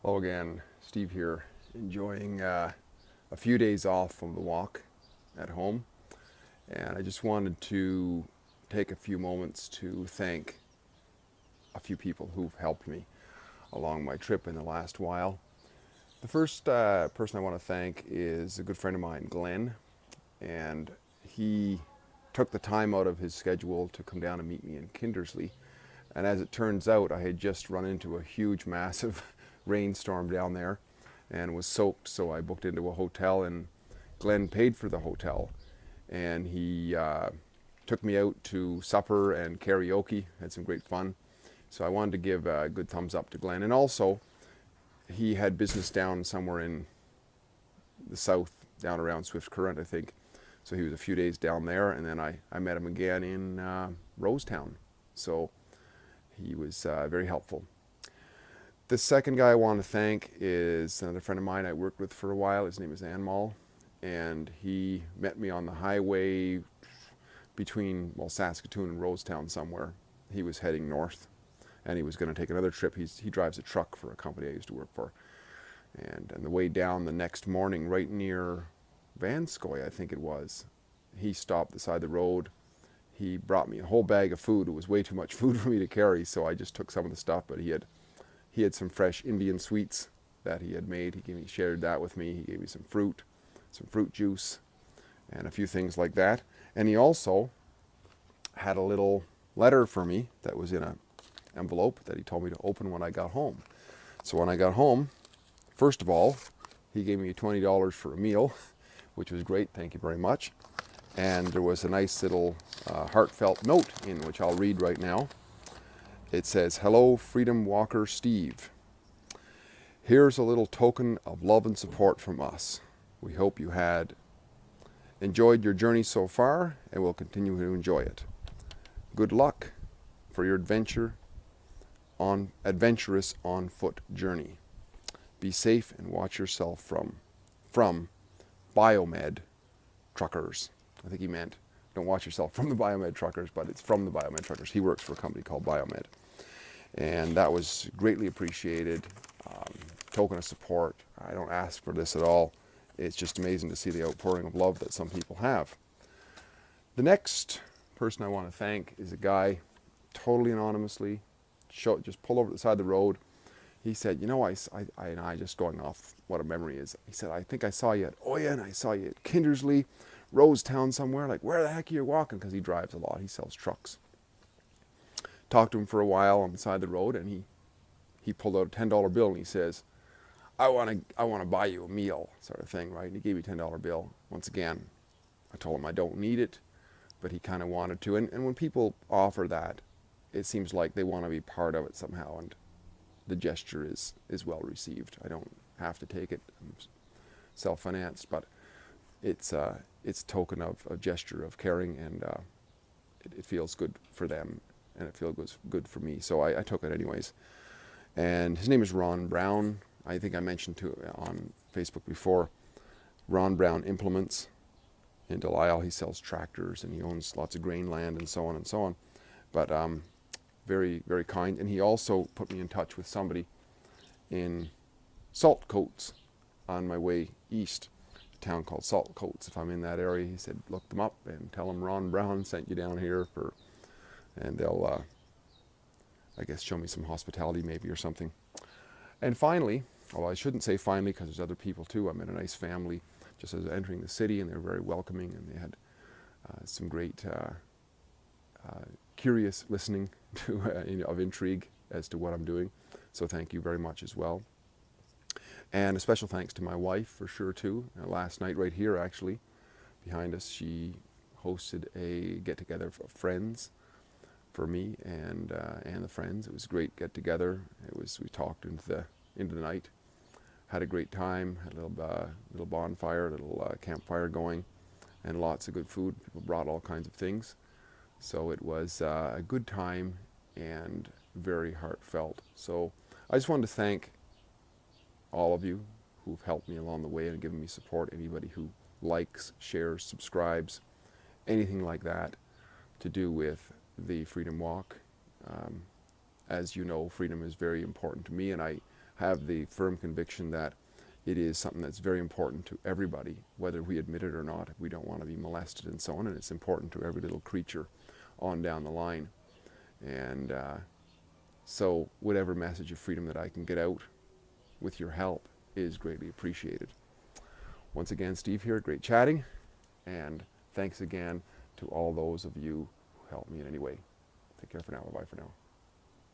Hello again, Steve here, enjoying a few days off from the walk at home. And I just wanted to take a few moments to thank a few people who've helped me along my trip in the last while. The first person I want to thank is a good friend of mine, Glenn, and he took the time out of his schedule to come down and meet me in Kindersley. And as it turns out, I had just run into a huge, massive rainstorm down there and was soaked, so I booked into a hotel, and Glenn paid for the hotel. And he took me out to supper and karaoke, had some great fun. So I wanted to give a good thumbs up to Glenn. And also, he had business down somewhere in the south, down around Swift Current, I think. So he was a few days down there, and then I met him again in Rosetown. So he was very helpful. The second guy I want to thank is another friend of mine I worked with for a while. His name is Anmal, and he met me on the highway between, well, Saskatoon and Rosetown somewhere. He was heading north, and he was going to take another trip. He drives a truck for a company I used to work for. And on the way down the next morning, right near Vanscoy, I think it was, he stopped beside the road. He brought me a whole bag of food. It was way too much food for me to carry, so I just took some of the stuff, but he had some fresh Indian sweets that he had made. He shared that with me. He gave me some fruit juice, and a few things like that. And he also had a little letter for me that was in an envelope that he told me to open when I got home. So when I got home, first of all, he gave me $20 for a meal, which was great. Thank you very much. And there was a nice little heartfelt note in which I'll read right now. It says, "Hello, Freedom Walker Steve. Here's a little token of love and support from us. We hope you had enjoyed your journey so far and will continue to enjoy it. Good luck for your adventurous on foot journey. Be safe and watch yourself from Biomed Truckers." I think he meant don't watch yourself from the Biomed Truckers, but it's from the Biomed Truckers. He works for a company called Biomed. And that was greatly appreciated. Token of support. I don't ask for this at all. It's just amazing to see the outpouring of love that some people have. The next person I want to thank is a guy, totally anonymously, just pull over to the side of the road. He said, I just going off what a memory is. He said, I think I saw you at Oya, and I saw you at Kindersley, Rosetown somewhere. Like, where the heck are you walking? Because he drives a lot. He sells trucks. Talked to him for a while on the side of the road, and he pulled out a $10 bill, and he says, I want to buy you a meal, sort of thing, right? And he gave me a $10 bill. Once again, I told him I don't need it, but he kind of wanted to. And when people offer that, it seems like they want to be part of it somehow, and the gesture is well received. I don't have to take it. I'm self-financed, but it's a token of a gesture of caring, and it feels good for them, and it feels good for me. So I took it anyways. And his name is Ron Brown. I think I mentioned on Facebook before. Ron Brown Implements in Delisle. He sells tractors, and he owns lots of grain land and so on and so on. But very, very kind. And he also put me in touch with somebody in Saltcoats on my way east, a town called Saltcoats. If I'm in that area, he said, look them up and tell them Ron Brown sent you down here and they'll, I guess, show me some hospitality maybe or something. And finally, well, I shouldn't say finally because there's other people too. I met a nice family just as entering the city, and they were very welcoming, and they had some great curious listening to of intrigue as to what I'm doing. So thank you very much as well. And a special thanks to my wife for sure too. Last night right here actually behind us, she hosted a get-together of friends for me and the friends. It was a great get-together. We talked into the night, had a great time, had a little bonfire, a little campfire going, and lots of good food. People brought all kinds of things. So it was a good time and very heartfelt. So I just wanted to thank all of you who've helped me along the way and given me support. Anybody who likes, shares, subscribes, anything like that to do with the Freedom Walk. As you know, freedom is very important to me, and I have the firm conviction that it is something that's very important to everybody, whether we admit it or not. We don't want to be molested and so on, and it's important to every little creature on down the line. And so whatever message of freedom that I can get out with your help is greatly appreciated. Once again, Steve here, great chatting, and thanks again to all those of you who helped me in any way. Take care for now. Bye-bye for now.